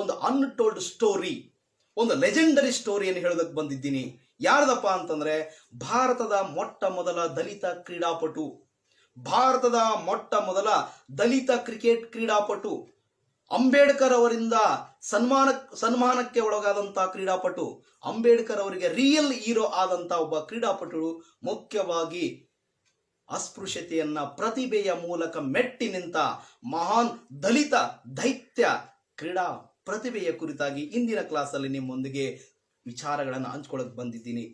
ಒಂದು untold story, ಒಂದು legendary ಸ್ಟೋರಿಯನ್ನು ಹೇಳೋದಕ್ಕೆ ಬಂದಿದ್ದೀನಿ. ಯಾರ್ದಪ್ಪ ಅಂತಂದ್ರೆ ಭಾರತದ ಮೊಟ್ಟ ಮೊದಲ ದಲಿತ ಕ್ರೀಡಾಪಟು, ಭಾರತದ ಮೊಟ್ಟ ಮೊದಲ ದಲಿತ ಕ್ರಿಕೆಟ್ ಕ್ರೀಡಾಪಟು, ಅಂಬೇಡ್ಕರ್ ಅವರಿಂದ ಸನ್ಮಾನಕ್ಕೆ ಒಳಗಾದಂತಹ ಕ್ರೀಡಾಪಟು, ಅಂಬೇಡ್ಕರ್ ಅವರಿಗೆ ರಿಯಲ್ ಹೀರೋ ಆದಂತ ಒಬ್ಬ ಕ್ರೀಡಾಪಟು, ಮುಖ್ಯವಾಗಿ ಅಸ್ಪೃಶ್ಯತೆಯನ್ನ ಪ್ರತಿಭೆಯ ಮೂಲಕ ಮೆಟ್ಟಿ ನಿಂತ ಮಹಾನ್ ದಲಿತ ದೈತ್ಯ ಕ್ರೀಡಾ ಪ್ರತಿಭೆಯ ಕುರಿತಾಗಿ ಇಂದಿನ ಕ್ಲಾಸಲ್ಲಿ ನಿಮ್ಮೊಂದಿಗೆ ವಿಚಾರಗಳನ್ನು ಹಂಚ್ಕೊಳ್ಳೋಕೆ ಬಂದಿದ್ದೀನಿ.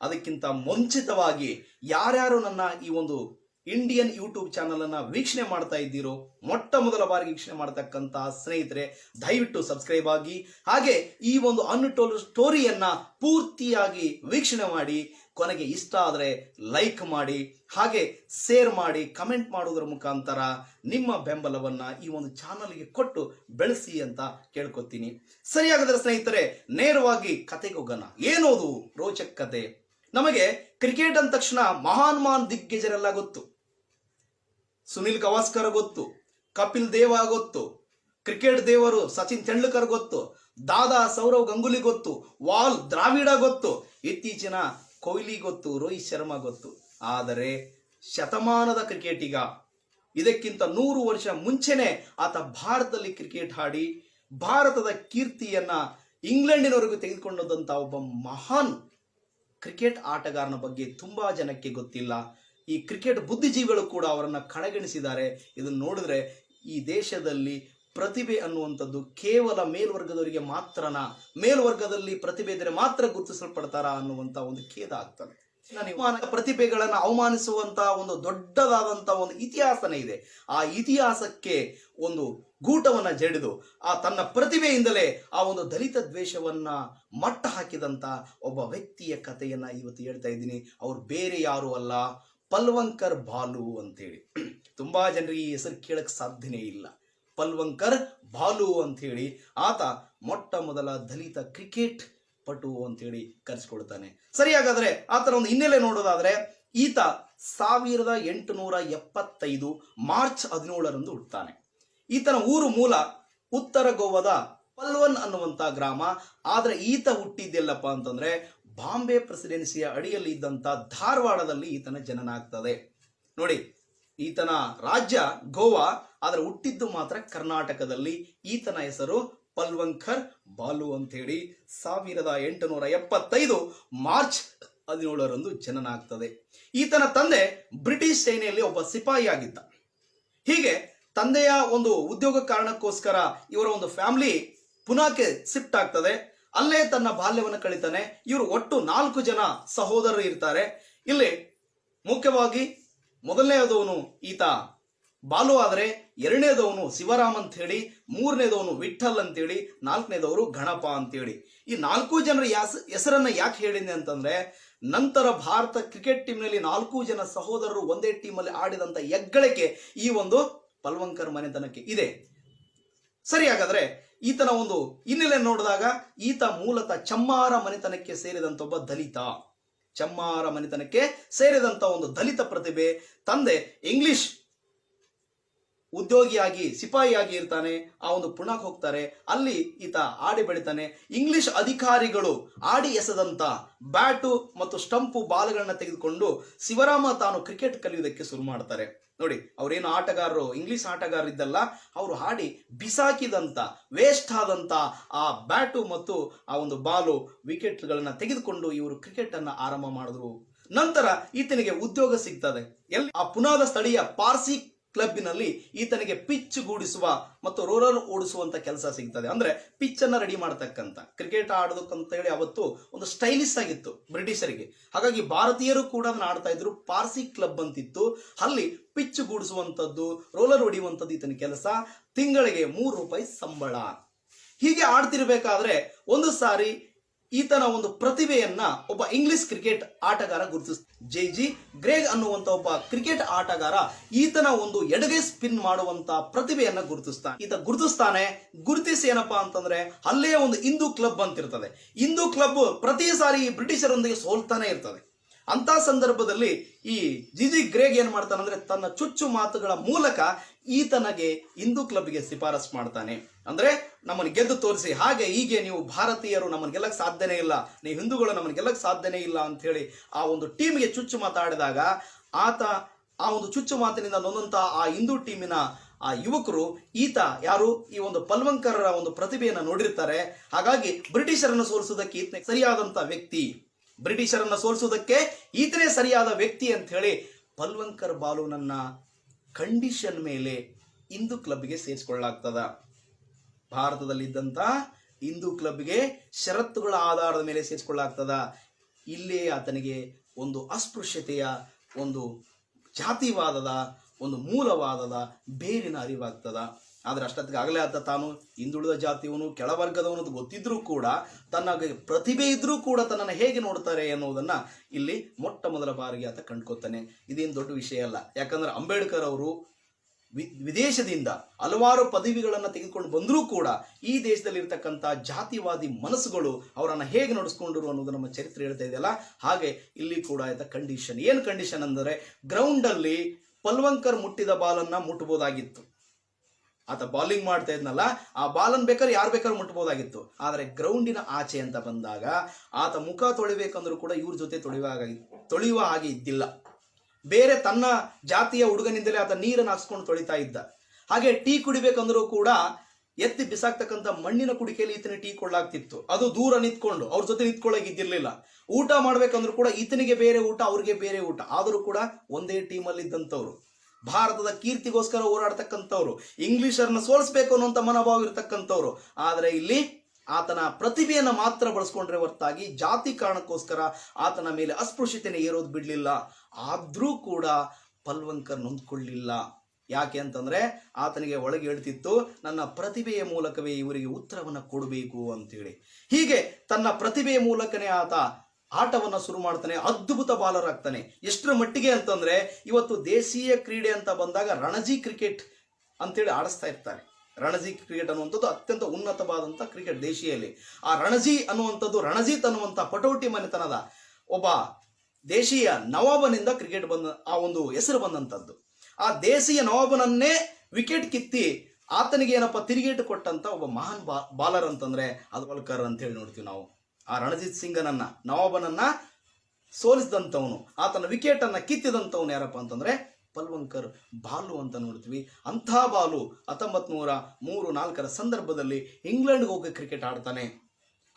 ಅದಕ್ಕಿಂತ ಮುಂಚಿತವಾಗಿ ಯಾರ್ಯಾರು ನನ್ನ ಈ ಒಂದು ಇಂಡಿಯನ್ ಯೂಟ್ಯೂಬ್ ಚಾನಲ್ ಅನ್ನ ವೀಕ್ಷಣೆ ಮಾಡ್ತಾ ಇದ್ದೀರೋ, ಮೊಟ್ಟ ಮೊದಲ ಬಾರಿಗೆ ವೀಕ್ಷಣೆ ಮಾಡ್ತಕ್ಕಂತಹ ಸ್ನೇಹಿತರೆ ದಯವಿಟ್ಟು ಸಬ್ಸ್ಕ್ರೈಬ್ ಆಗಿ, ಹಾಗೆ ಈ ಒಂದು ಅನ್ಟೋಲ್ಡ್ ಸ್ಟೋರಿಯನ್ನ ಪೂರ್ತಿಯಾಗಿ ವೀಕ್ಷಣೆ ಮಾಡಿ, ಕೊನೆಗೆ ಇಷ್ಟ ಆದರೆ ಲೈಕ್ ಮಾಡಿ, ಹಾಗೆ ಶೇರ್ ಮಾಡಿ, ಕಮೆಂಟ್ ಮಾಡುವುದರ ಮುಖಾಂತರ ನಿಮ್ಮ ಬೆಂಬಲವನ್ನ ಈ ಒಂದು ಚಾನಲ್ಗೆ ಕೊಟ್ಟು ಬೆಳೆಸಿ ಅಂತ ಕೇಳ್ಕೊತೀನಿ. ಸರಿಯಾಗದ್ರೆ ಸ್ನೇಹಿತರೆ ನೇರವಾಗಿ ಕತೆಗೆ ಹೋಗೋಣ. ಏನೋದು ರೋಚಕ ಕತೆ. ನಮಗೆ ಕ್ರಿಕೆಟ್ ಅಂದ ತಕ್ಷಣ ಮಹಾನ್ ದಿಗ್ಗಜರೆಲ್ಲ ಗೊತ್ತು. ಸುನಿಲ್ ಗವಾಸ್ಕರ್ ಗೊತ್ತು, ಕಪಿಲ್ ದೇವ ಗೊತ್ತು, ಕ್ರಿಕೆಟ್ ದೇವರು ಸಚಿನ್ ತೆಂಡೂಲ್ಕರ್ ಗೊತ್ತು, ದಾದಾ ಸೌರವ್ ಗಂಗೂಲಿ ಗೊತ್ತು, ವಾಲ್ ದ್ರಾವಿಡ ಗೊತ್ತು, ಇತ್ತೀಚಿನ ಕೊಹ್ಲಿ ಗೊತ್ತು, ರೋಹಿತ್ ಶರ್ಮಾ ಗೊತ್ತು. ಆದರೆ ಶತಮಾನದ ಕ್ರಿಕೆಟಿಗ, ಇದಕ್ಕಿಂತ 100 ವರ್ಷ ಮುಂಚೆನೆ ಆತ ಭಾರತದಲ್ಲಿ ಕ್ರಿಕೆಟ್ ಆಡಿ ಭಾರತದ ಕೀರ್ತಿಯನ್ನ ಇಂಗ್ಲೆಂಡಿನವರೆಗೂ ತೆಗೆದುಕೊಂಡಂತ ಒಬ್ಬ ಮಹಾನ್ ಕ್ರಿಕೆಟ್ ಆಟಗಾರನ ಬಗ್ಗೆ ತುಂಬಾ ಜನಕ್ಕೆ ಗೊತ್ತಿಲ್ಲ. ಈ ಕ್ರಿಕೆಟ್ ಬುದ್ಧಿಜೀವಿಗಳು ಕೂಡ ಅವರನ್ನ ಕಡೆಗಣಿಸಿದ್ದಾರೆ. ಇದನ್ನು ನೋಡಿದ್ರೆ ಈ ದೇಶದಲ್ಲಿ ಪ್ರತಿಭೆ ಅನ್ನುವಂಥದ್ದು ಕೇವಲ ಮೇಲ್ವರ್ಗದವರಿಗೆ ಮಾತ್ರನಾ, ಮೇಲ್ವರ್ಗದಲ್ಲಿ ಪ್ರತಿಭೆ ಇದ್ರೆ ಮಾತ್ರ ಗುರುತಿಸಲ್ಪಡ್ತಾರಾ ಅನ್ನುವಂತ ಒಂದು ಖೇದ ಆಗ್ತದೆ. ಪ್ರತಿಭೆಗಳನ್ನ ಅವಮಾನಿಸುವಂತ ಒಂದು ದೊಡ್ಡದಾದಂತ ಒಂದು ಇತಿಹಾಸನೇ ಇದೆ. ಆ ಇತಿಹಾಸಕ್ಕೆ ಒಂದು ಗೂಟವನ್ನ ಜಡಿದು ಆ ತನ್ನ ಪ್ರತಿಭೆಯಿಂದಲೇ ಆ ಒಂದು ದಲಿತ ದ್ವೇಷವನ್ನ ಮಟ್ಟ ಹಾಕಿದಂತ ಒಬ್ಬ ವ್ಯಕ್ತಿಯ ಕಥೆಯನ್ನ ಇವತ್ತು ಹೇಳ್ತಾ ಇದ್ದೀನಿ. ಅವ್ರು ಬೇರೆ ಯಾರು ಅಲ್ಲ, ಪಲ್ವಂಕರ್ ಬಾಲು ಅಂತೇಳಿ. ತುಂಬಾ ಜನರಿಗೆ ಈ ಹೆಸರು ಕೇಳಕ್ ಸಾಧ್ಯನೇ ಇಲ್ಲ. ಪಲ್ವಂಕರ್ ಬಾಲು ಅಂತ ಹೇಳಿ ಆತ ಮೊಟ್ಟ ಮೊದಲ ದಲಿತ ಕ್ರಿಕೆಟ್ ಪಟು ಅಂತೇಳಿ ಕರೆಸಿಕೊಳ್ತಾನೆ. ಸರಿಯಾಗಾದ್ರೆ ಆತನ ಒಂದು ಹಿನ್ನೆಲೆ ನೋಡೋದಾದ್ರೆ ಈತ 1875 ಮಾರ್ಚ್ 17ರಂದು ಹುಟ್ಟುತ್ತಾನೆ. ಈತನ ಊರು ಮೂಲ ಉತ್ತರ ಗೋವಾದ ಪಲ್ವನ್ ಅನ್ನುವಂತ ಗ್ರಾಮ. ಆದ್ರೆ ಈತ ಹುಟ್ಟಿದ್ದೆಲ್ಲಪ್ಪ ಅಂತಂದ್ರೆ ಬಾಂಬೆ ಪ್ರೆಸಿಡೆನ್ಸಿಯ ಅಡಿಯಲ್ಲಿ ಇದ್ದಂತ ಧಾರವಾಡದಲ್ಲಿ ಈತನ ಜನನ ಆಗ್ತದೆ. ನೋಡಿ, ಈತನ ರಾಜ್ಯ ಗೋವಾ, ಆದ್ರೆ ಹುಟ್ಟಿದ್ದು ಮಾತ್ರ ಕರ್ನಾಟಕದಲ್ಲಿ. ಈತನ ಹೆಸರು ಪಲ್ವಂಕರ್ ಬಾಲು ಅಂತ ಹೇಳಿ 1875 ಮಾರ್ಚ್ 17ರಂದು ಜನನ ಆಗ್ತದೆ. ಈತನ ತಂದೆ ಬ್ರಿಟಿಷ್ ಸೇನೆಯಲ್ಲಿ ಒಬ್ಬ ಸಿಪಾಯಿ ಆಗಿದ್ದ. ಹೀಗೆ ತಂದೆಯ ಒಂದು ಉದ್ಯೋಗ ಕಾರಣಕ್ಕೋಸ್ಕರ ಇವರ ಒಂದು ಫ್ಯಾಮಿಲಿ ಪುನಾಕ್ಕೆ ಶಿಫ್ಟ್ ಆಗ್ತದೆ. ಅಲ್ಲೇ ತನ್ನ ಬಾಲ್ಯವನ್ನು ಕಳೀತಾನೆ. ಇವರು ಒಟ್ಟು 4 ಜನ ಸಹೋದರರು ಇರ್ತಾರೆ. ಇಲ್ಲಿ ಮುಖ್ಯವಾಗಿ ಮೊದಲನೇದವನು ಈತ ಬಾಲು ಆದ್ರೆ, ಎರಡನೇದವನು ಶಿವರಾಮ್ ಅಂತ ಹೇಳಿ, ಮೂರನೇದವನು ವಿಠಲ್ ಅಂತೇಳಿ, 4ನೇದವರು ಗಣಪ ಅಂತೇಳಿ. ಈ 4 ಜನರ ಹೆಸರನ್ನ ಯಾಕೆ ಹೇಳಿದೆ ಅಂತಂದ್ರೆ, ನಂತರ ಭಾರತ ಕ್ರಿಕೆಟ್ ಟೀಮ್ ನಲ್ಲಿ 4 ಜನ ಸಹೋದರರು ಒಂದೇ ಟೀಮ್ ಅಲ್ಲಿ ಆಡಿದಂತ ಹೆಗ್ಗಳಿಕೆ ಈ ಒಂದು ಪಲ್ವಂಕರ್ ಮನೆತನಕ್ಕೆ ಇದೆ. ಸರಿಯಾಗಾದ್ರೆ ಈತನ ಒಂದು ಹಿನ್ನೆಲೆ ನೋಡಿದಾಗ ಈತ ಮೂಲತಃ ಚಮ್ಮಾರ ಮನೆತನಕ್ಕೆ ಸೇರಿದಂತ ಒಬ್ಬ ದಲಿತ, ಚಮ್ಮಾರ ಮನೆತನಕ್ಕೆ ಸೇರಿದಂತ ಒಂದು ದಲಿತ ಪ್ರತಿಭೆ. ತಂದೆ ಇಂಗ್ಲಿಷ್ ಉದ್ಯೋಗಿಯಾಗಿ ಸಿಪಾಯಿಯಾಗಿ ಇರ್ತಾನೆ. ಆ ಒಂದು ಪುಣಾಕ್ ಹೋಗ್ತಾರೆ. ಅಲ್ಲಿ ಈತ ಆಡಿ ಬೆಳಿತಾನೆ. ಇಂಗ್ಲಿಷ್ ಅಧಿಕಾರಿಗಳು ಆಡಿ ಎಸೆದಂತ ಬ್ಯಾಟು ಮತ್ತು ಸ್ಟಂಪು ಬಾಲ್ಗಳನ್ನ ತೆಗೆದುಕೊಂಡು ಶಿವರಾಮ ತಾನು ಕ್ರಿಕೆಟ್ ಕಲಿಯುವುದಕ್ಕೆ ಶುರು ಮಾಡ್ತಾರೆ. ನೋಡಿ, ಅವ್ರೇನು ಆಟಗಾರರು, ಇಂಗ್ಲಿಷ್ ಆಟಗಾರರು ಇದ್ದಲ್ಲ, ಅವರು ಆಡಿ ಬಿಸಾಕಿದಂತ ವೇಸ್ಟ್ ಆದಂತ ಆ ಬ್ಯಾಟು ಮತ್ತು ಆ ಒಂದು ಬಾಲು ವಿಕೆಟ್ಗಳನ್ನ ತೆಗೆದುಕೊಂಡು ಇವರು ಕ್ರಿಕೆಟ್ ಅನ್ನ ಆರಂಭ ಮಾಡಿದ್ರು. ನಂತರ ಈತನಿಗೆ ಉದ್ಯೋಗ ಸಿಗ್ತದೆ. ಆ ಪುನಾದ ಸ್ಥಳೀಯ ಪಾರ್ಸಿ ಕ್ಲಬ್ಬಿನಲ್ಲಿ ಈತನಿಗೆ ಪಿಚ್ ಗೂಡಿಸುವ ಮತ್ತು ರೋಲರ್ ಓಡಿಸುವಂತ ಕೆಲಸ ಸಿಗ್ತದೆ. ಅಂದ್ರೆ ಪಿಚ್ ಅನ್ನ ರೆಡಿ ಮಾಡತಕ್ಕಂತ, ಕ್ರಿಕೆಟ್ ಆಡೋದಕ್ಕಂತ ಹೇಳಿ ಅವತ್ತು ಒಂದು ಸ್ಟೈಲಿಶ್ ಆಗಿತ್ತು ಬ್ರಿಟಿಷರಿಗೆ. ಹಾಗಾಗಿ ಭಾರತೀಯರು ಕೂಡ ಅದನ್ನ ಆಡ್ತಾ ಇದ್ರು. ಪಾರ್ಸಿ ಕ್ಲಬ್ ಅಂತಿತ್ತು. ಅಲ್ಲಿ ಪಿಚ್ ಗೂಡಿಸುವಂತದ್ದು, ರೋಲರ್ ಹೊಡಿಯುವಂತದ್ದು ಈತನ ಕೆಲಸ. ತಿಂಗಳಿಗೆ ₹3 ಸಂಬಳ. ಹೀಗೆ ಆಡ್ತಿರ್ಬೇಕಾದ್ರೆ ಒಂದು ಸಾರಿ ಈತನ ಒಂದು ಪ್ರತಿಭೆಯನ್ನ ಒಬ್ಬ ಇಂಗ್ಲಿಷ್ ಕ್ರಿಕೆಟ್ ಆಟಗಾರ ಜೆ.ಜಿ. ಗ್ರೇಗ್ ಅನ್ನುವಂತ ಒಬ್ಬ ಕ್ರಿಕೆಟ್ ಆಟಗಾರ ಈತನ ಒಂದು ಎಡಗೈ ಸ್ಪಿನ್ ಮಾಡುವಂತ ಪ್ರತಿಭೆಯನ್ನ ಗುರುತಿಸ್ತಾನೆ. ಗುರುತಿಸಿ ಏನಪ್ಪಾ ಅಂತಂದ್ರೆ ಅಲ್ಲೇ ಒಂದು ಹಿಂದೂ ಕ್ಲಬ್ ಅಂತ ಇರ್ತದೆ. ಹಿಂದೂ ಕ್ಲಬ್ ಪ್ರತಿ ಸಾರಿ ಬ್ರಿಟಿಷರೊಂದಿಗೆ ಸೋಲ್ತಾನೆ ಇರ್ತದೆ. ಅಂತ ಸಂದರ್ಭದಲ್ಲಿ ಈ ಜಿ.ಜಿ. ಗ್ರೇಗ್ ಏನ್ ಮಾಡ್ತಾನಂದ್ರೆ ತನ್ನ ಚುಚ್ಚು ಮಾತುಗಳ ಮೂಲಕ ಈತನಿಗೆ ಹಿಂದೂ ಕ್ಲಬ್ಗೆ ಶಿಫಾರಸ್ ಮಾಡ್ತಾನೆ. ಅಂದ್ರೆ ನಮ್ಮನ್ನು ಗೆದ್ದು ತೋರಿಸಿ, ಹಾಗೆ ಹೀಗೆ ನೀವು ಭಾರತೀಯರು ನಮ್ಮನ್ನು ಗೆಲ್ಲಕ್ಕೆ ಸಾಧ್ಯನೇ ಇಲ್ಲ, ನೀವು ಹಿಂದೂಗಳು ನಮ್ಮನ್ನು ಗೆಲ್ಲಕ್ಕೆ ಸಾಧ್ಯನೇ ಇಲ್ಲ ಅಂತ ಹೇಳಿ ಆ ಒಂದು ಟೀಮ್ಗೆ ಚುಚ್ಚು ಮಾತಾಡಿದಾಗ ಆತ ಆ ಒಂದು ಚುಚ್ಚು ಮಾತಿನಿಂದ ನೊಂದಂತ ಆ ಹಿಂದೂ ಟೀಮಿನ ಆ ಯುವಕರು ಈತ ಯಾರು ಈ ಒಂದು ಪಲ್ವಂಕರ್ರ ಒಂದು ಪ್ರತಿಭೆಯನ್ನು ನೋಡಿರ್ತಾರೆ. ಹಾಗಾಗಿ ಬ್ರಿಟಿಷರನ್ನು ಸೋಲಿಸುವುದಕ್ಕೆ ಈತನೇ ಸರಿಯಾದಂತ ವ್ಯಕ್ತಿ, ಬ್ರಿಟಿಷರನ್ನ ಸೋಲಿಸುವುದಕ್ಕೆ ಈತನೇ ಸರಿಯಾದ ವ್ಯಕ್ತಿ ಅಂತ ಹೇಳಿ ಪಲ್ವಂಕರ್ ಬಾಲುನನ್ನ ಕಂಡೀಷನ್ ಮೇಲೆ ಹಿಂದೂ ಕ್ಲಬ್ಗೆ ಸೇರಿಸಿಕೊಳ್ಳಲಾಗ್ತದ. ಭಾರತದಲ್ಲಿದ್ದಂತ ಹಿಂದೂ ಕ್ಲಬ್ಗೆ ಷರತ್ತುಗಳ ಆಧಾರದ ಮೇಲೆ ಸೇರಿಸಿಕೊಳ್ಳಲಾಗ್ತದ. ಇಲ್ಲೇ ಆತನಿಗೆ ಒಂದು ಅಸ್ಪೃಶ್ಯತೆಯ, ಒಂದು ಜಾತಿವಾದದ, ಒಂದು ಮೂಲವಾದದ ಬೇರಿನ ಅರಿವಾಗ್ತದ. ಆದರೆ ಅಷ್ಟೊತ್ತಿಗೆ ಆಗಲೇ ಆತ ತಾನು ಹಿಂದುಳಿದ ಜಾತಿಯವನು, ಕೆಳವರ್ಗದವನು ಅಂತ ಗೊತ್ತಿದ್ರೂ ಕೂಡ, ತನ್ನ ಪ್ರತಿಭೆ ಇದ್ರೂ ಕೂಡ ತನ್ನನ್ನು ಹೇಗೆ ನೋಡ್ತಾರೆ ಅನ್ನೋದನ್ನ ಇಲ್ಲಿ ಮೊಟ್ಟ ಮೊದಲ ಬಾರಿಗೆ ಆತ ಕಂಡ್ಕೋತಾನೆ. ಇದೇನು ದೊಡ್ಡ ವಿಷಯ ಅಲ್ಲ. ಯಾಕಂದ್ರೆ ಅಂಬೇಡ್ಕರ್ ಅವರು ವಿದೇಶದಿಂದ ಹಲವಾರು ಪದವಿಗಳನ್ನು ತೆಗೆದುಕೊಂಡು ಬಂದರೂ ಕೂಡ ಈ ದೇಶದಲ್ಲಿ ಇರ್ತಕ್ಕಂಥ ಜಾತಿವಾದಿ ಮನಸ್ಸುಗಳು ಅವರನ್ನು ಹೇಗೆ ನಡೆಸ್ಕೊಂಡ್ರು ಅನ್ನೋದು ನಮ್ಮ ಚರಿತ್ರೆ ಹೇಳ್ತಾ ಇದೆಯಲ್ಲ. ಹಾಗೆ ಇಲ್ಲಿ ಕೂಡ ಆಯ್ತ ಕಂಡೀಷನ್. ಏನು ಕಂಡೀಷನ್ ಅಂದರೆ, ಗ್ರೌಂಡಲ್ಲಿ ಪಲ್ವಂಕರ್ ಮುಟ್ಟಿದ ಬಾಲನ್ನ ಮುಟ್ಟಬಹುದಾಗಿತ್ತು. ಆತ ಬಾಲಿಂಗ್ ಮಾಡ್ತಾ ಇದ್ನಲ್ಲ, ಆ ಬಾಲನ್ನು ಬೇಕಾದ್ರೆ ಯಾರು ಬೇಕಾದ್ರೂ ಮುಟ್ಟಬಹುದಾಗಿತ್ತು. ಆದರೆ ಗ್ರೌಂಡಿನ ಆಚೆ ಅಂತ ಬಂದಾಗ ಆತ ಮುಖ ತೊಳಿಬೇಕಂದ್ರೂ ಕೂಡ ಇವ್ರ ಜೊತೆ ತೊಳೆಯುವ ಹಾಗೆ ಇದ್ದಿಲ್ಲ. ಬೇರೆ ತನ್ನ ಜಾತಿಯ ಹುಡುಗನಿಂದಲೇ ಆತ ನೀರನ್ನು ಹಾಕ್ಸ್ಕೊಂಡು ತೊಳಿತಾ ಇದ್ದ. ಹಾಗೆ ಟೀ ಕುಡಿಬೇಕಂದ್ರೂ ಕೂಡ ಎತ್ತಿ ಬಿಸಾಕ್ತಕ್ಕಂಥ ಮಣ್ಣಿನ ಕುಡಿಕೆಯಲ್ಲಿ ಈತನಿಗೆ ಟೀ ಕೊಳ್ಳಾಗ್ತಿತ್ತು. ಅದು ದೂರ ನಿಂತ್ಕೊಂಡು ಅವ್ರ ಜೊತೆ ನಿಂತ್ಕೊಳ್ಳೋಕೆ ಇದ್ದಿರ್ಲಿಲ್ಲ. ಊಟ ಮಾಡ್ಬೇಕಂದ್ರೂ ಕೂಡ ಈತನಿಗೆ ಬೇರೆ ಊಟ, ಅವ್ರಿಗೆ ಬೇರೆ ಊಟ. ಆದರೂ ಕೂಡ ಒಂದೇ ಟೀಮಲ್ಲಿ ಇದ್ದಂಥವ್ರು, ಭಾರತದ ಕೀರ್ತಿಗೋಸ್ಕರ ಹೋರಾಡ್ತಕ್ಕಂಥವ್ರು, ಇಂಗ್ಲಿಷರನ್ನ ಸೋಲಿಸಬೇಕು ಅನ್ನುವಂಥ ಮನೋಭಾವ ಇರತಕ್ಕಂಥವ್ರು. ಆದರೆ ಇಲ್ಲಿ ಆತನ ಪ್ರತಿಭೆಯನ್ನು ಮಾತ್ರ ಬಳಸ್ಕೊಂಡ್ರೆ ಹೊರತಾಗಿ ಜಾತಿ ಕಾರಣಕ್ಕೋಸ್ಕರ ಆತನ ಮೇಲೆ ಅಸ್ಪೃಶ್ಯತೆಯನ್ನು ಏರೋದು ಬಿಡಲಿಲ್ಲ. ಆದ್ರೂ ಕೂಡ ಪಲ್ವಂಕರ್ ನೊಂದ್ಕೊಳ್ಳಿಲ್ಲ. ಯಾಕೆ ಅಂತಂದ್ರೆ ಆತನಿಗೆ ಒಳಗೆ ಹೇಳ್ತಿತ್ತು, ನನ್ನ ಪ್ರತಿಭೆಯ ಮೂಲಕವೇ ಇವರಿಗೆ ಉತ್ತರವನ್ನು ಕೊಡಬೇಕು ಅಂತೇಳಿ. ಹೀಗೆ ತನ್ನ ಪ್ರತಿಭೆಯ ಮೂಲಕನೇ ಆತ ಆಟವನ್ನು ಶುರು ಮಾಡ್ತಾನೆ. ಅದ್ಭುತ ಬಾಲರ್ ಆಗ್ತಾನೆ. ಎಷ್ಟರ ಮಟ್ಟಿಗೆ ಅಂತಂದ್ರೆ ಇವತ್ತು ದೇಶೀಯ ಕ್ರೀಡೆ ಅಂತ ಬಂದಾಗ ರಣಜಿ ಕ್ರಿಕೆಟ್ ಅಂತೇಳಿ ಆಡಿಸ್ತಾ ಇರ್ತಾರೆ. ರಣಜಿ ಕ್ರಿಕೆಟ್ ಅನ್ನುವಂಥದ್ದು ಅತ್ಯಂತ ಉನ್ನತವಾದಂಥ ಕ್ರಿಕೆಟ್ ದೇಶಿಯಲ್ಲಿ. ಆ ರಣಜಿ ಅನ್ನುವಂಥದ್ದು, ರಣಜಿತ್ ಅನ್ನುವಂಥ ಪಟೌಟಿ ಮನೆತನದ ಒಬ್ಬ ದೇಶೀಯ ನವಾಬನಿಂದ ಕ್ರಿಕೆಟ್ ಬಂದ ಆ ಒಂದು ಹೆಸರು ಬಂದಂಥದ್ದು. ಆ ದೇಶೀಯ ನವಾಬನನ್ನೇ ವಿಕೆಟ್ ಕಿತ್ತಿ ಆತನಿಗೆ ಏನಪ್ಪ ತಿರುಗೇಟು ಕೊಟ್ಟಂತ ಒಬ್ಬ ಮಹಾನ್ ಬಾಲರ್ ಅಂತಂದ್ರೆ ಅದು ಪಲ್ವಂಕರ್ ಅಂತ ಹೇಳಿ ನೋಡ್ತೀವಿ ನಾವು. ಆ ರಣಜಿತ್ ಸಿಂಗನನ್ನ, ನವಾಬನನ್ನ ಸೋಲಿಸಿದಂಥವನು, ಆತನ ವಿಕೆಟ್ ಅನ್ನ ಕಿತ್ತಿದಂಥವನು ಯಾರಪ್ಪ ಅಂತಂದ್ರೆ ಪಲ್ವಂಕರ್ ಬಾಲು ಅಂತ ನೋಡ್ತೀವಿ. ಅಂಥ ಬಾಲು 1903-4 ಸಂದರ್ಭದಲ್ಲಿ ಇಂಗ್ಲೆಂಡ್ಗೆ ಹೋಗಿ ಕ್ರಿಕೆಟ್ ಆಡ್ತಾನೆ.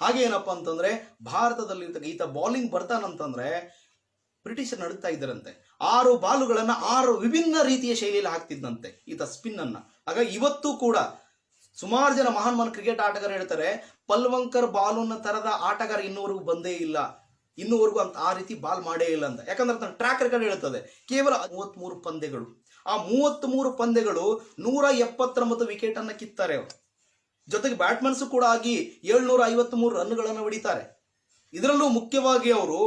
ಹಾಗೆ ಏನಪ್ಪಾ ಅಂತಂದ್ರೆ ಭಾರತದಲ್ಲಿ ಈತ ಬೌಲಿಂಗ್ ಬರ್ತಾನಂತಂದ್ರೆ ಬ್ರಿಟಿಷರ್ ನಡುತ್ತಾ ಇದ್ದರಂತೆ. 6 ಬಾಲುಗಳನ್ನ 6 ವಿಭಿನ್ನ ರೀತಿಯ ಶೈಲಿಯಲ್ಲಿ ಹಾಕ್ತಿದ್ದಂತೆ ಈತ ಸ್ಪಿನ್ ಅನ್ನ. ಹಾಗಾಗಿ ಇವತ್ತು ಕೂಡ ಸುಮಾರು ಜನ ಮಹಾನ್ ಕ್ರಿಕೆಟ್ ಆಟಗಾರ ಹೇಳ್ತಾರೆ, ಪಲ್ವಂಕರ್ ಬಾಲುನ ತರದ ಆಟಗಾರ ಇನ್ನೂವರೆಗೂ ಬಂದೇ ಇಲ್ಲ, ಇನ್ನೂವರೆಗೂ ಅಂತ ಆ ರೀತಿ ಬಾಲ್ ಮಾಡೇ ಇಲ್ಲ ಅಂತ. ಯಾಕಂದ್ರೆ ತನ್ನ ಟ್ರ್ಯಾಕ್ ರೆಕಾರ್ಡ್ ಹೇಳ್ತದೆ ಕೇವಲ 33 ಪಂದ್ಯಗಳು. ಆ 33 ಪಂದ್ಯಗಳು 179 ವಿಕೆಟ್ ಅನ್ನ ಕಿತ್ತಾರೆ ಅವರು. ಜೊತೆಗೆ ಬ್ಯಾಟ್ಮನ್ಸ್ ಕೂಡ ಆಗಿ 753 ರನ್ಗಳನ್ನು ಹೊಡಿತಾರೆ. ಇದರಲ್ಲೂ ಮುಖ್ಯವಾಗಿ ಅವರು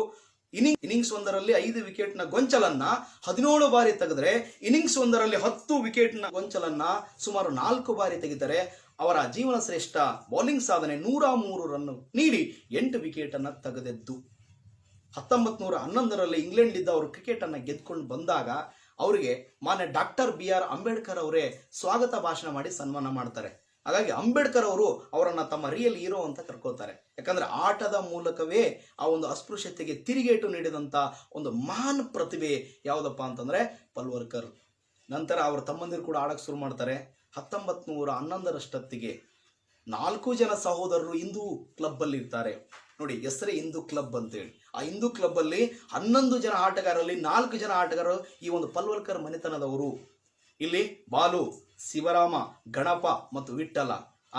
ಇನ್ನಿಂಗ್ಸ್ ಒಂದರಲ್ಲಿ 5 ವಿಕೆಟ್ನ ಗೊಂಚಲನ್ನ 17 ಬಾರಿ ತೆಗೆದ್ರೆ, ಇನ್ನಿಂಗ್ಸ್ ಒಂದರಲ್ಲಿ 10 ವಿಕೆಟ್ನ ಗೊಂಚಲನ್ನ ಸುಮಾರು 4 ಬಾರಿ ತೆಗಿತಾರೆ. ಅವರ ಜೀವನ ಶ್ರೇಷ್ಠ ಬೌಲಿಂಗ್ ಸಾಧನೆ 103 ರನ್ ನೀಡಿ 8 ವಿಕೆಟ್ ಅನ್ನ ತೆಗೆದದ್ದು. 1911ರಲ್ಲಿ ಇಂಗ್ಲೆಂಡ್ ಅವರು ಕ್ರಿಕೆಟ್ ಅನ್ನ ಗೆದ್ಕೊಂಡು ಬಂದಾಗ ಅವರಿಗೆ ಮಾನ್ಯ ಡಾಕ್ಟರ್ BR ಅಂಬೇಡ್ಕರ್ ಅವರೇ ಸ್ವಾಗತ ಭಾಷಣ ಮಾಡಿ ಸನ್ಮಾನ ಮಾಡ್ತಾರೆ. ಹಾಗಾಗಿ ಅಂಬೇಡ್ಕರ್ ಅವರು ಅವರನ್ನ ತಮ್ಮ ರಿಯಲ್ ಹೀರೋ ಅಂತ ಕರ್ಕೋತಾರೆ. ಯಾಕಂದ್ರೆ ಆಟದ ಮೂಲಕವೇ ಆ ಒಂದು ಅಸ್ಪೃಶ್ಯತೆಗೆ ತಿರುಗೇಟು ನೀಡಿದಂತ ಒಂದು ಮಹಾನ್ ಪ್ರತಿಭೆ ಯಾವುದಪ್ಪ ಅಂತಂದ್ರೆ ಪಲ್ವಂಕರ್. ನಂತರ ಅವರ ತಮ್ಮಂದಿರು ಕೂಡ ಆಡಕ್ಕೆ ಶುರು ಮಾಡ್ತಾರೆ. 1911ರಷ್ಟೊತ್ತಿಗೆ 4 ಜನ ಸಹೋದರರು ಹಿಂದೂ ಕ್ಲಬ್ ಅಲ್ಲಿ ಇರ್ತಾರೆ. ನೋಡಿ, ಹೆಸರೇ ಹಿಂದೂ ಕ್ಲಬ್ ಅಂತೇಳಿ. ಆ ಹಿಂದೂ ಕ್ಲಬ್ ಅಲ್ಲಿ 11 ಜನ ಆಟಗಾರರಲ್ಲಿ 4 ಜನ ಆಟಗಾರರು ಈ ಒಂದು ಪಲ್ವಂಕರ್ ಮನೆತನದವರು. ಇಲ್ಲಿ ಬಾಲು, ಶಿವರಾಮ, ಗಣಪ ಮತ್ತು ವಿಠ್ಠಲ.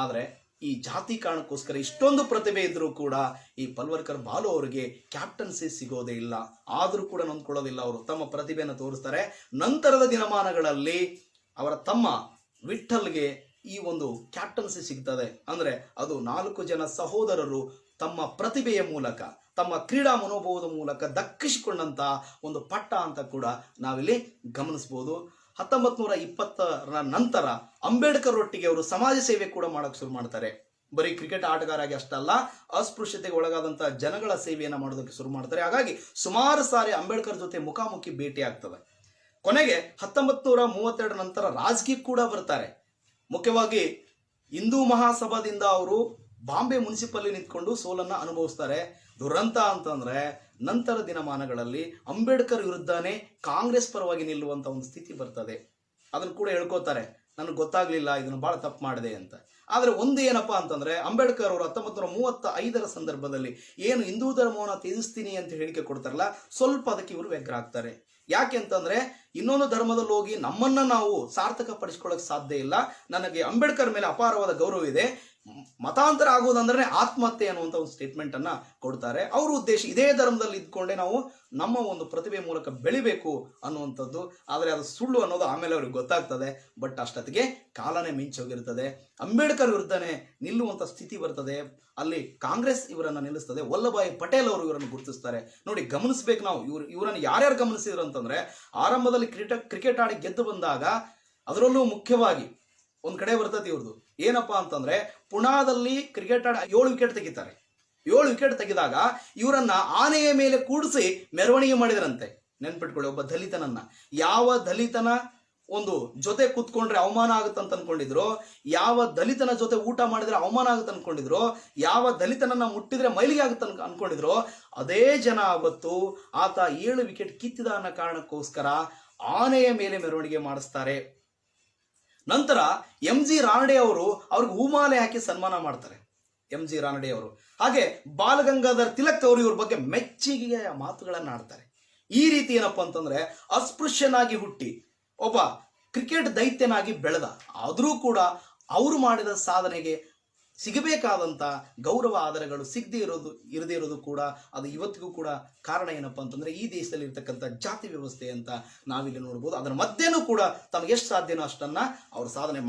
ಆದರೆ ಈ ಜಾತಿ ಕಾರಣಕ್ಕೋಸ್ಕರ ಇಷ್ಟೊಂದು ಪ್ರತಿಭೆ ಇದ್ರೂ ಕೂಡ ಈ ಪಲ್ವಂಕರ್ ಬಾಲು ಅವರಿಗೆ ಕ್ಯಾಪ್ಟನ್ಸಿ ಸಿಗೋದೇ ಇಲ್ಲ. ಆದರೂ ಕೂಡ ನೊಂದ್ಕೊಳ್ಳೋದಿಲ್ಲ. ಅವರು ತಮ್ಮ ಪ್ರತಿಭೆಯನ್ನು ತೋರಿಸ್ತಾರೆ. ನಂತರದ ದಿನಮಾನಗಳಲ್ಲಿ ಅವರ ತಮ್ಮ ವಿಠ್ಠಲ್ಗೆ ಈ ಒಂದು ಕ್ಯಾಪ್ಟನ್ಸಿ ಸಿಗ್ತದೆ. ಅಂದ್ರೆ ಅದು 4 ಜನ ಸಹೋದರರು ತಮ್ಮ ಪ್ರತಿಭೆಯ ಮೂಲಕ, ತಮ್ಮ ಕ್ರೀಡಾ ಮನೋಭಾವದ ಮೂಲಕ ದಕ್ಕಿಸಿಕೊಂಡಂತ ಒಂದು ಪಟ್ಟ ಅಂತ ಕೂಡ ನಾವಿಲ್ಲಿ ಗಮನಿಸಬಹುದು. 1920ರ ನಂತರ ಅಂಬೇಡ್ಕರ್ ಒಟ್ಟಿಗೆ ಅವರು ಸಮಾಜ ಸೇವೆ ಕೂಡ ಮಾಡಕ್ಕೆ ಶುರು ಮಾಡ್ತಾರೆ. ಬರೀ ಕ್ರಿಕೆಟ್ ಆಟಗಾರಾಗಿ ಅಷ್ಟಲ್ಲ, ಅಸ್ಪೃಶ್ಯತೆಗೆ ಒಳಗಾದಂಥ ಜನಗಳ ಸೇವೆಯನ್ನು ಮಾಡೋದಕ್ಕೆ ಶುರು ಮಾಡ್ತಾರೆ. ಹಾಗಾಗಿ ಸುಮಾರು ಸಾರಿ ಅಂಬೇಡ್ಕರ್ ಜೊತೆ ಮುಖಾಮುಖಿ ಭೇಟಿ ಆಗ್ತದೆ. ಕೊನೆಗೆ 1932 ನಂತರ ರಾಜಕೀಯ ಕೂಡ ಬರ್ತಾರೆ. ಮುಖ್ಯವಾಗಿ ಹಿಂದೂ ಮಹಾಸಭಾದಿಂದ ಅವರು ಬಾಂಬೆ ಮುನ್ಸಿಪಲ್ಲಿ ನಿಂತ್ಕೊಂಡು ಸೋಲನ್ನ ಅನುಭವಿಸ್ತಾರೆ. ದುರಂತ ಅಂತಂದ್ರೆ ನಂತರ ದಿನಮಾನಗಳಲ್ಲಿ ಅಂಬೇಡ್ಕರ್ ವಿರುದ್ಧನೇ ಕಾಂಗ್ರೆಸ್ ಪರವಾಗಿ ನಿಲ್ಲುವಂತ ಒಂದು ಸ್ಥಿತಿ ಬರ್ತದೆ. ಅದನ್ನು ಕೂಡ ಹೇಳ್ಕೋತಾರೆ, ನನಗೆ ಗೊತ್ತಾಗ್ಲಿಲ್ಲ, ಇದನ್ನು ಬಹಳ ತಪ್ಪು ಮಾಡಿದೆ ಅಂತ. ಆದ್ರೆ ಒಂದು ಏನಪ್ಪಾ ಅಂತಂದ್ರೆ ಅಂಬೇಡ್ಕರ್ ಅವರು 1935 ಸಂದರ್ಭದಲ್ಲಿ ಏನು ಹಿಂದೂ ಧರ್ಮವನ್ನು ತ್ಯಜಿಸ್ತೀನಿ ಅಂತ ಹೇಳಿಕೆ ಕೊಡ್ತಾರಲ್ಲ, ಸ್ವಲ್ಪ ಅದಕ್ಕೆ ಇವರು ವ್ಯಗ್ರ ಆಗ್ತಾರೆ. ಯಾಕೆ ಅಂತಂದ್ರೆ ಇನ್ನೊಂದು ಧರ್ಮದಲ್ಲಿ ಹೋಗಿ ನಮ್ಮನ್ನ ನಾವು ಸಾರ್ಥಕ ಪಡಿಸ್ಕೊಳ್ಳೋಕೆ ಸಾಧ್ಯ ಇಲ್ಲ, ನನಗೆ ಅಂಬೇಡ್ಕರ್ ಮೇಲೆ ಅಪಾರವಾದ ಗೌರವ ಇದೆ, ಮತಾಂತರ ಆಗೋದಂದ್ರೆ ಆತ್ಮಹತ್ಯೆ ಅನ್ನುವಂಥ ಒಂದು ಸ್ಟೇಟ್ಮೆಂಟ್ ಅನ್ನ ಕೊಡ್ತಾರೆ. ಅವ್ರ ಉದ್ದೇಶ ಇದೇ ಧರ್ಮದಲ್ಲಿ ಇದ್ಕೊಂಡೆ ನಾವು ನಮ್ಮ ಒಂದು ಪ್ರತಿಭೆ ಮೂಲಕ ಬೆಳಿಬೇಕು ಅನ್ನುವಂಥದ್ದು. ಆದರೆ ಅದು ಸುಳ್ಳು ಅನ್ನೋದು ಆಮೇಲೆ ಅವ್ರಿಗೆ ಗೊತ್ತಾಗ್ತದೆ. ಬಟ್ ಅಷ್ಟೊತ್ತಿಗೆ ಕಾಲನೇ ಮಿಂಚೋಗಿರ್ತದೆ. ಅಂಬೇಡ್ಕರ್ ವಿರುದ್ಧನೇ ನಿಲ್ಲುವಂಥ ಸ್ಥಿತಿ ಬರ್ತದೆ. ಅಲ್ಲಿ ಕಾಂಗ್ರೆಸ್ ಇವರನ್ನ ನಿಲ್ಲಿಸ್ತದೆ. ವಲ್ಲಭಾಯಿ ಪಟೇಲ್ ಅವರು ಇವರನ್ನು ಗುರುತಿಸ್ತಾರೆ. ನೋಡಿ, ಗಮನಿಸ್ಬೇಕು ನಾವು. ಇವರನ್ನು ಯಾರ್ಯಾರು ಗಮನಿಸಿದ್ರು ಅಂತಂದ್ರೆ, ಆರಂಭದಲ್ಲಿ ಕ್ರಿಕೆಟ್ ಆಡಿ ಗೆದ್ದು ಬಂದಾಗ ಅದರಲ್ಲೂ ಮುಖ್ಯವಾಗಿ ಒಂದ್ ಕಡೆ ಬರ್ತದೆ ಇವ್ರದ್ದು ಏನಪ್ಪಾ ಅಂತಂದ್ರೆ, ಪುಣಾದಲ್ಲಿ ಕ್ರಿಕೆಟ್ ಆಡಿ 7 ವಿಕೆಟ್ ತೆಗಿತಾರೆ. 7 ವಿಕೆಟ್ ತೆಗೆದಾಗ ಇವರನ್ನ ಆನೆಯ ಮೇಲೆ ಕೂಡಿಸಿ ಮೆರವಣಿಗೆ ಮಾಡಿದ್ರಂತೆ. ನೆನ್ಪಿಟ್ಕೊಳ್ಳಿ, ಒಬ್ಬ ದಲಿತನನ್ನ, ಯಾವ ದಲಿತನ ಒಂದು ಜೊತೆ ಕೂತ್ಕೊಂಡ್ರೆ ಅವಮಾನ ಆಗುತ್ತಂತ ಅನ್ಕೊಂಡಿದ್ರು, ಯಾವ ದಲಿತನ ಜೊತೆ ಊಟ ಮಾಡಿದ್ರೆ ಅವಮಾನ ಆಗುತ್ತೆ ಅನ್ಕೊಂಡಿದ್ರು, ಯಾವ ದಲಿತನನ್ನ ಮುಟ್ಟಿದ್ರೆ ಮೈಲಿಗೆ ಆಗುತ್ತೆ ಅನ್ಕೊಂಡಿದ್ರು, ಅದೇ ಜನ ಅವತ್ತು ಆತ 7 ವಿಕೆಟ್ ಕಿತ್ತಿದ ಅನ್ನೋ ಕಾರಣಕ್ಕೋಸ್ಕರ ಆನೆಯ ಮೇಲೆ ಮೆರವಣಿಗೆ ಮಾಡಿಸ್ತಾರೆ. ನಂತರ MG ರಾನಡೆ ಅವರು ಅವ್ರಿಗೆ ಹೂಮಾಲೆ ಹಾಕಿ ಸನ್ಮಾನ ಮಾಡ್ತಾರೆ. MG ರಾನಡೆ ಅವರು, ಹಾಗೆ ಬಾಲಗಂಗಾಧರ್ ತಿಲಕ್ ಅವರು ಇವ್ರ ಬಗ್ಗೆ ಮೆಚ್ಚುಗೆಯ ಮಾತುಗಳನ್ನ ಆಡ್ತಾರೆ. ಈ ರೀತಿ ಏನಪ್ಪಾ ಅಂತಂದ್ರೆ, ಅಸ್ಪೃಶ್ಯನಾಗಿ ಹುಟ್ಟಿ ಒಬ್ಬ ಕ್ರಿಕೆಟ್ ದೈತ್ಯನಾಗಿ ಬೆಳೆದ, ಆದರೂ ಕೂಡ ಅವರು ಮಾಡಿದ ಸಾಧನೆಗೆ ಸಿಗಬೇಕಾದಂತ ಗೌರವ ಆಧಾರಗಳು ಇರದೇ ಇರೋದು ಕೂಡ ಅದು ಇವತ್ತಿಗೂ ಕೂಡ ಕಾರಣ ಏನಪ್ಪಾ ಅಂತಂದ್ರೆ, ಈ ದೇಶದಲ್ಲಿ ಇರ್ತಕ್ಕಂಥ ಜಾತಿ ವ್ಯವಸ್ಥೆ ಅಂತ ನಾವಿಲ್ಲಿ ನೋಡ್ಬೋದು. ಅದರ ಮಧ್ಯೆನೂ ಕೂಡ ತಮಗೆ ಎಷ್ಟು ಸಾಧ್ಯನೋ ಅಷ್ಟನ್ನ ಅವರು ಸಾಧನೆ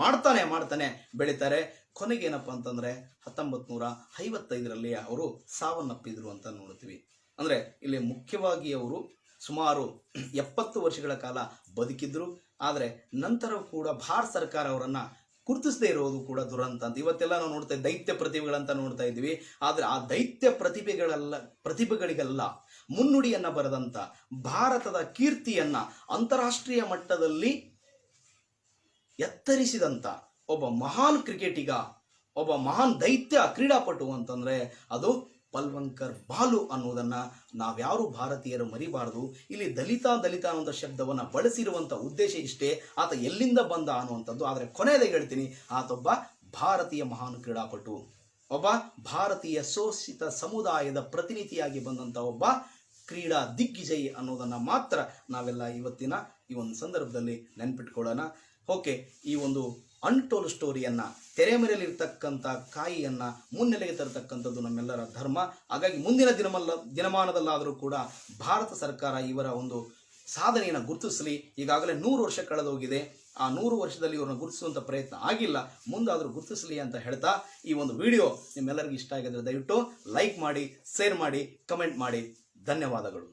ಮಾಡ್ತಾನೆ ಬೆಳೀತಾರೆ. ಕೊನೆಗೆ ಏನಪ್ಪಾ ಅಂತಂದ್ರೆ 1955ರಲ್ಲಿ ಅವರು ಸಾವನ್ನಪ್ಪಿದ್ರು ಅಂತ ನೋಡ್ತೀವಿ. ಅಂದ್ರೆ ಇಲ್ಲಿ ಮುಖ್ಯವಾಗಿ ಅವರು ಸುಮಾರು 70 ವರ್ಷಗಳ ಕಾಲ ಬದುಕಿದ್ರು. ಆದರೆ ನಂತರ ಕೂಡ ಭಾರತ ಸರ್ಕಾರ ಅವರನ್ನ ಗುರುತಿಸದೇ ಇರೋದು ಕೂಡ ದುರಂತ ಅಂತ. ಇವತ್ತೆಲ್ಲ ನಾವು ನೋಡ್ತಾ ಇದ್ದೀವಿ, ದೈತ್ಯ ಪ್ರತಿಭೆಗಳಂತ ನೋಡ್ತಾ ಇದ್ವಿ. ಆದ್ರೆ ಆ ದೈತ್ಯ ಪ್ರತಿಭೆಗಳಿಗೆಲ್ಲ ಮುನ್ನುಡಿಯನ್ನ ಬರೆದಂತ, ಭಾರತದ ಕೀರ್ತಿಯನ್ನ ಅಂತಾರಾಷ್ಟ್ರೀಯ ಮಟ್ಟದಲ್ಲಿ ಎತ್ತರಿಸಿದಂತ ಒಬ್ಬ ಮಹಾನ್ ಕ್ರಿಕೆಟಿಗ, ಒಬ್ಬ ಮಹಾನ್ ದೈತ್ಯ ಕ್ರೀಡಾಪಟು ಅಂತಂದ್ರೆ ಅದು ಬಲ್ವಂಕರ್ ಬಾಲು ಅನ್ನೋದನ್ನ ನಾವ್ಯಾರು ಭಾರತೀಯರು ಮರಿಬಾರದು. ಇಲ್ಲಿ ದಲಿತ ಅನ್ನುವಂಥ ಶಬ್ದವನ್ನ ಬಳಸಿರುವಂತ ಉದ್ದೇಶ ಇಷ್ಟೇ, ಆತ ಎಲ್ಲಿಂದ ಬಂದ ಅನ್ನುವಂಥದ್ದು. ಆದರೆ ಕೊನೆಯದಾಗಿ ಹೇಳ್ತೀನಿ, ಆತೊಬ್ಬ ಭಾರತೀಯ ಮಹಾನ್ ಕ್ರೀಡಾಪಟು, ಒಬ್ಬ ಭಾರತೀಯ ಶೋಷಿತ ಸಮುದಾಯದ ಪ್ರತಿನಿಧಿಯಾಗಿ ಬಂದಂತ ಒಬ್ಬ ಕ್ರೀಡಾ ದಿಗ್ವಿಜಯ್ ಅನ್ನೋದನ್ನ ಮಾತ್ರ ನಾವೆಲ್ಲ ಇವತ್ತಿನ ಈ ಒಂದು ಸಂದರ್ಭದಲ್ಲಿ ನೆನ್ಪಿಟ್ಕೊಳ್ಳೋಣ. ಓಕೆ, ಈ ಒಂದು ಅನ್ಟೋಲ್ ಸ್ಟೋರಿಯನ್ನ, ತೆರೆಮರೆಯಲ್ಲಿರ್ತಕ್ಕಂಥ ಕಾಯಿಯನ್ನ ಮುನ್ನೆಲೆಗೆ ತರತಕ್ಕಂಥದ್ದು ನಮ್ಮೆಲ್ಲರ ಧರ್ಮ. ಹಾಗಾಗಿ ಮುಂದಿನ ದಿನಮಾನದಲ್ಲಾದರೂ ಕೂಡ ಭಾರತ ಸರ್ಕಾರ ಇವರ ಒಂದು ಸಾಧನೆಯನ್ನು ಗುರುತಿಸಲಿ. ಈಗಾಗಲೇ 100 ವರ್ಷ ಕಳೆದೋಗಿದೆ. ಆ 100 ವರ್ಷದಲ್ಲಿ ಇವ್ರನ್ನ ಗುರುತಿಸುವಂಥ ಪ್ರಯತ್ನ ಆಗಿಲ್ಲ, ಮುಂದಾದರೂ ಗುರುತಿಸಲಿ ಅಂತ ಹೇಳ್ತಾ ಈ ಒಂದು ವಿಡಿಯೋ ನಿಮ್ಮೆಲ್ಲರಿಗೂ ಇಷ್ಟ ಆಗಿದ್ರೆ ದಯವಿಟ್ಟು ಲೈಕ್ ಮಾಡಿ, ಶೇರ್ ಮಾಡಿ, ಕಮೆಂಟ್ ಮಾಡಿ. ಧನ್ಯವಾದಗಳು.